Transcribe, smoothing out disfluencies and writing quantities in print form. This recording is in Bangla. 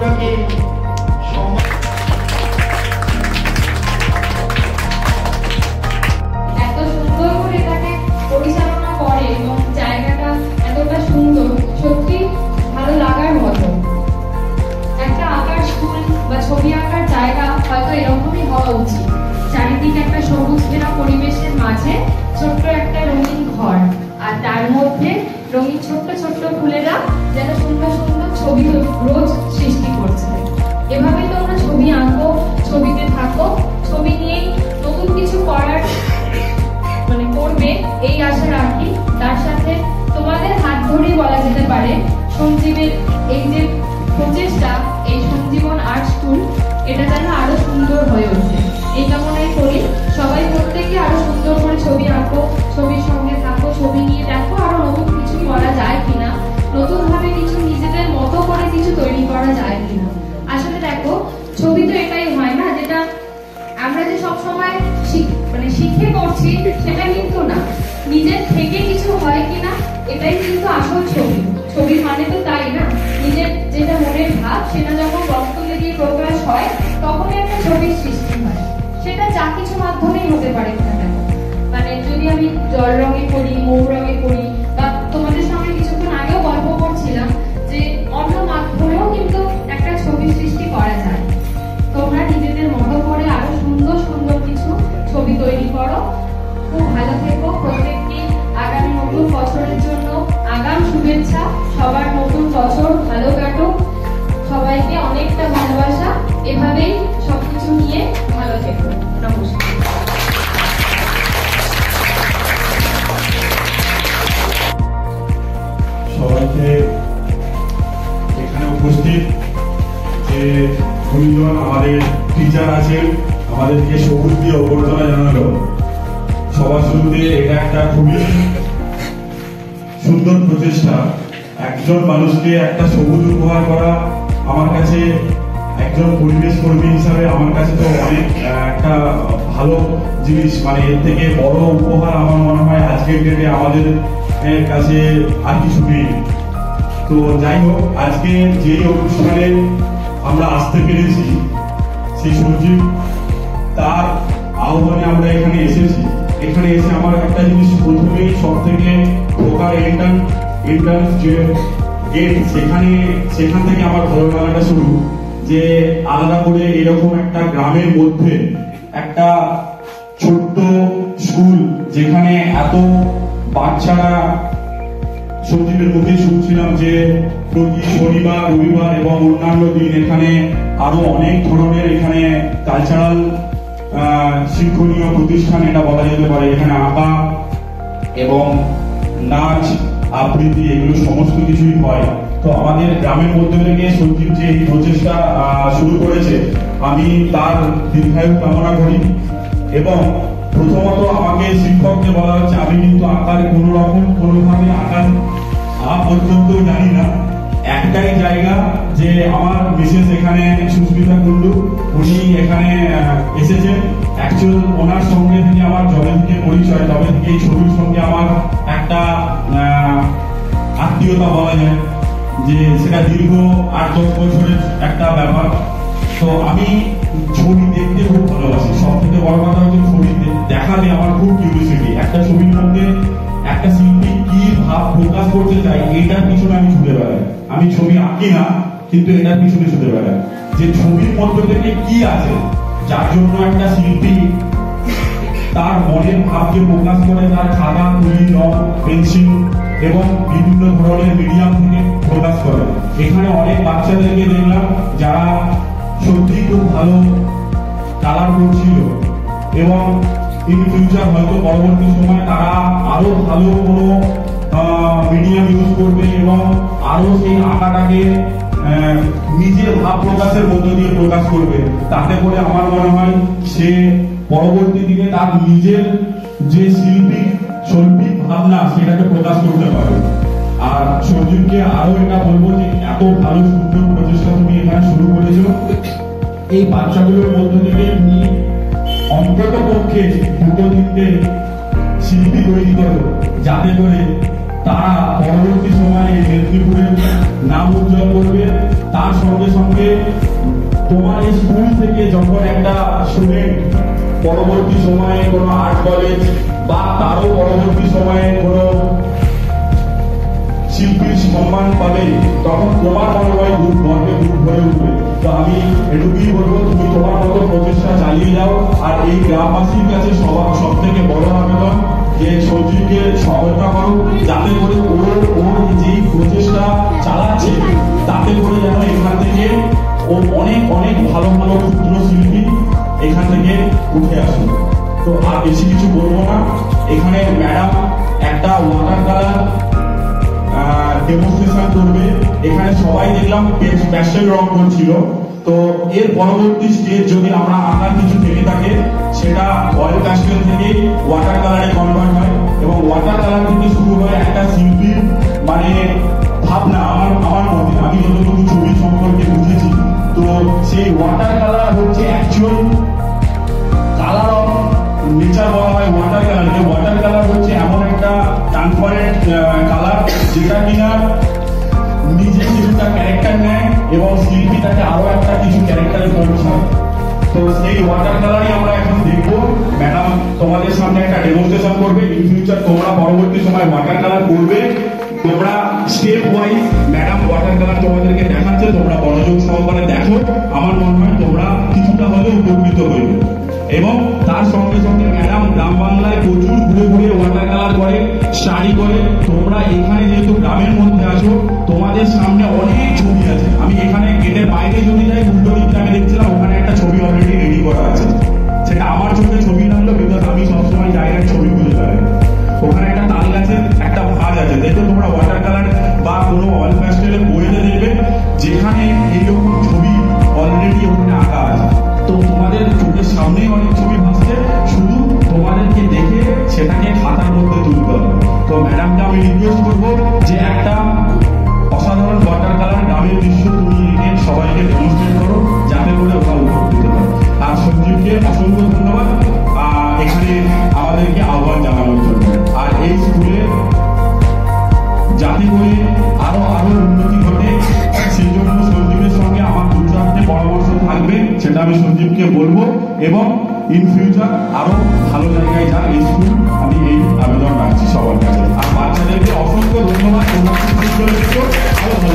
ওটাকে এত সুন্দর করে এটাকে পরিচালনা করে এবং জায়গাটা এতটা সুন্দর, সত্যি ভালো লাগার মতো। একটা আঁকার স্কুল বা ছবি আঁকার জায়গা হয়তো এরকমই হওয়া উচিত। চারিদিকে একটা সবুজ ঘেরা পরিবেশের মাঝে ছোট্ট একটা রঙিন ঘর, আর তার মধ্যে রঙিন ছোট্ট ছোট্ট ফুলেরা যেন সুন্দর সুন্দর ছবি রোজ সৃষ্টি করছে। এভাবেই তোমরা ছবি আঁকো, ছবিতে থাকো, ছবি নিয়েই নতুন কিছু করার করবে এই আশা রাখি। তার সাথে তোমাদের হাত ধরেই বলা যেতে পারে সঞ্জীবের এই যে প্রচেষ্টা, এই সঞ্জীবন আর্ট স্কুল, এটা যেন আরো সুন্দর হয়ে ওঠে এই কামনাই করি। সবাই প্রত্যেকে আরো সুন্দর করে ছবি আঁকো, ছবির সঙ্গে থাকো, ছবি নিয়ে দেখো আরো নতুন কিছু করা যায় কিনা, নতুন ভাবে কিছু নিজেদের মতো করে কিছু তৈরি করা যায় কিনা। আসলে দেখো, ছবি তো এটাই হয় না যেটা আমরা যে সবসময় শিখে করছি, সেটা কিন্তু না। নিজের থেকে কিছু হয় কিনা, এটাই কিন্তু আসল ছবি। ছবি মানে তো তাই না, নিজের যেটা মনের ভাব সেটা যখন রক্ত দিয়ে প্রকাশ হয় তখনই একটা ছবির সৃষ্টি হয়। সেটা যা কিছু মাধ্যমেই হতে পারে না কেন, যদি আমি জল রঙে করি, মৌ রঙে করি, বা তোমাদের সঙ্গে কিছুক্ষণ আগেও গল্প করছিলাম যে অন্য মাধ্যমেও কিন্তু একটা ছবি সৃষ্টি করা যায়। তোমরা নিজেদের মতো করে আরো সুন্দর সুন্দর কিছু ছবি তৈরি করো। খুব ভালো থেকো প্রত্যেককে। আগামী নতুন বছরের জন্য আগাম শুভেচ্ছা। সবার নতুন বছর ভালো কাটুক। সবাইকে অনেকটা ভালোবাসা। এভাবেই সবকিছু নিয়ে ভালো থেকো। নমস্কার। সবাইকে এখানে উপস্থিত যে দুইজন আমাদের টিচার আছেন, আমাদেরকে সবুজ দিয়ে অভ্যর্থনা জানালো। সবার শুরুতে এটা একটা খুবই সুন্দর প্রচেষ্টা। একজন মানুষকে একটা সবুজ উপহার করা আমার কাছে, একজন পরিবেশ কর্মী হিসাবে আমার কাছে তো অনেক একটা ভালো জিনিস। এর থেকে বড় উপহার আমার মনে হয় আজকের ডেটে আমাদের কাছে আর কিছু নেই। তো যাই হোক, আজকে যে অনুষ্ঠানে আমরা আসতে পেরেছি, সেই সঞ্জীব তার আহ্বানে আমরা এখানে এসেছি। এখানে এসে আমার একটা জিনিস প্রথমেই সব থেকে ঢোকার এন্ট্রান্স যে গেট, সেখান থেকে আমার ভালো লাগাটা শুরু। যে আলাদা করে এরকম একটা গ্রামের মধ্যে একটা ছোট্ট স্কুল, যেখানে এত বাচ্চারা, সঞ্জীবের মুখে শুনছিলাম যে প্রতি শনিবার, রবিবার এবং অন্যান্য দিন এখানে আরো অনেক ধরনের এখানে কালচারাল শিক্ষণীয় প্রতিষ্ঠান এটা বলা যেতে পারে। এখানে আঁকা এবং নাচ, আবৃত্তি, এগুলো সমস্ত কিছুই হয়। তো আমাদের গ্রামের মধ্যে থেকে সঞ্জীব যে এই প্রচেষ্টা শুরু করেছে, আমি তার দীর্ঘায়ু কামনা করি। এবং প্রথমত আমাকে শিক্ষককে বলা হচ্ছে, আমি কিন্তু আঁকার কোনোভাবে আঁকার পর্যন্ত জানি না। একটাই জায়গা যে আমার বিশেষ এখানে সুস্মিতা কুন্ডু, উনি এখানে এসেছেন। অ্যাকচুয়াল ওনার সঙ্গে থেকে আমার যবে থেকে পরিচয়, তবে থেকে এই ছবির সঙ্গে আমার একটা আত্মীয়তা বলা যায়, যে সেটা দীর্ঘ 8-10 বছরের একটা ব্যাপার। তো আমি ছবি দেখতে খুব ভালোবাসি। সব থেকে বড় কথা হচ্ছে ছবি দেখাতে আমার খুব কিউরিওসিটি। একটা ছবির মধ্যে একটা শিল্পী কি ভাব প্রকাশ করতে চাই, এটার পিছনে আমি ছুটে বেড়াই। আমি ছবি আঁকি না, কিন্তু এটার পিছনে ছুটে বেড়াই যে ছবির মধ্যে থেকে কি আছে, যার জন্য একটা শিল্পী তার মনের ভাবকে প্রকাশ করে তার খাতা, তুলি, রং, পেন্সিল এবং বিভিন্ন ধরনের মিডিয়াম থেকে প্রকাশ করে। এখানে অনেক বাচ্চাদেরকে দেখলাম যারা সত্যি খুব ভালো কালার করছিল, এবং ইন ফিউচার হয়তো পরবর্তী সময় তারা আরো ভালো কোনো মিডিয়াম ইউজ করবে এবং আরো সেই আঁকাটাকে নিজের ভাব প্রকাশের মধ্য দিয়ে প্রকাশ করবে। তাতে করে আমার মনে হয় সে পরবর্তী দিনে তার নিজের যে শৈল্পিক ভাবনা, সেটাকে প্রকাশ করতে পারবে। আর সঞ্জীবকে আরো এটা বলবো যে এত ভালো সুন্দর প্রচেষ্টা তুমি এখানে শুরু করেছো। এই বাচ্চাগুলোর মধ্য থেকে তুমি অন্তত পক্ষে 2-3টে শিল্পী তৈরি করো, যাতে করে তারা পরবর্তী সময়ে মেদিনীপুরের নাম উজ্জ্বল করবে। তার সঙ্গে সঙ্গে তোমার এই স্কুল থেকে যখন একটা স্টুডেন্ট পরবর্তী সময়ে কোনো আর্ট কলেজ বা তারও পরবর্তী সময়ে কোনো শিল্পীর সম্মান পাবে, তখন তোমার মনোবল গর্বে বুক ভরে উঠবে। তো আমি এটুকুই বলবো, তুমি তোমার মতো প্রচেষ্টা চালিয়ে যাও। আর এই গ্রামবাসীর কাছে সব থেকে বড় আবেদন যে সঞ্জীবকে সহায়তা করো, যাতে করে ওর যেই প্রচেষ্টা চালাচ্ছে তাতে করে যেন এখান থেকে ও অনেক অনেক ভালো ভালো ক্ষুদ্র শিল্পী এখান থেকে উঠে আসে। তো আর বেশি কিছু বলবো না। এখানে ম্যাডাম একটা ওয়াটার কালার ডেমনস্ট্রেশন করবে। এখানে সবাই দেখলাম প্যাস্টেল রং করছিল। তো এর পরবর্তী স্টেজ যদি আমরা আঁকার কিছু থেকে থাকে, সেটা অয়েল প্যাস্টেল থেকে ওয়াটার কালারে কনভার্ট হয় এবং ওয়াটার কালার থেকে শুরু হয় একটা শিল্পীর মানে ভাবনা। আমার মতে আমি যতটুকু ছবি সম্পর্কে বুঝেছি, তো সেই ওয়াটার কালার হচ্ছে অ্যাকচুয়াল কালার অফ নেচার বলা হয় ওয়াটার কালারকে। ওয়াটার কালার হচ্ছে এমন একটা ট্রান্সপারেন্ট কালার যেটা কিনা নিজে কিছুটা ক্যারেক্টার নেয় এবং শিল্পী তাকে আরো একটা কিছু ক্যারেক্টারে পৌঁছায়। তো সেই ওয়াটার কালারই আমরা এখন দেখবো। ম্যাডাম তোমাদের সামনে একটা ডেমনস্ট্রেশন করবে। ইন ফিউচার তোমরা পরবর্তী সময় ওয়াটার কালার করবে, তোমরা step wise madam water colour তোমাদেরকে দেখাচ্ছে, তোমরা মনোযোগ সহকারে দেখো। আমার মনে হয় তোমরা কিছুটা হলেও উপকৃত হইবে। এবং তার সঙ্গে সঙ্গে ম্যাডাম গ্রাম বাংলায় প্রচুর ঘুরে ঘুরে ওয়াটার কালার করে, স্টাডি করে। তোমরা এখানে যেহেতু গ্রামের মধ্যে আছো, তোমাদের সামনে অনেক ছবি আছে। আমি এখানে গেটের বাইরে যদি যাই, উল্টো দিকটা আমি দেখছিলাম ওখানে একটা ছবি অলরেডি রেডি করা আছে। সেটা আমার চোখে ছবি নামলো, বিকজ আমি সবসময় জায়গায় ছবি খুঁজে বেড়াই। ওখানে একটা তাল গাছের একটা ভাঁজ আছে, দেখো তোমরা ওয়াটার কালার বা কোনো অয়েল প্যাস্টেলের বইতে দেখবে যেখানে এইরকম ছবি অলরেডি ওখানে আঁকা আছে। তো তোমাদের চোখের সামনেই অনেক ছবি ভাসছে, শুধু তোমাদেরকে দেখে সেটাকে খাতার মধ্যে তুলতে হবে। তো ম্যাডামকে আমি রিকোয়েস্ট করবো যে একটা অসাধারণ ওয়াটার কালার গ্রামের দৃশ্য তুমি এঁকে সবাইকে ডেমনস্ট্রেট করো, যাতে করে ওরা উপকৃত হয়। আর সঞ্জীবকে অসংখ্য ধন্যবাদ এখানে আমাদেরকে আহ্বান জানানোর জন্য। আর এই স্কুলে যাতে করে আরো উন্নতি ঘটে, সেই জন্য সঞ্জীবের সঙ্গে আমার দু চারটে পরামর্শ থাকবে, সেটা আমি সঞ্জীবকে বলবো। এবং ইন ফিউচার আরো ভালো জায়গায় যাক এই স্কুল, আমি এই আবেদন রাখছি সবার কাছে। আর বাচ্চাদেরকে অসংখ্য ধন্যবাদ, তোমরা খুব ভালো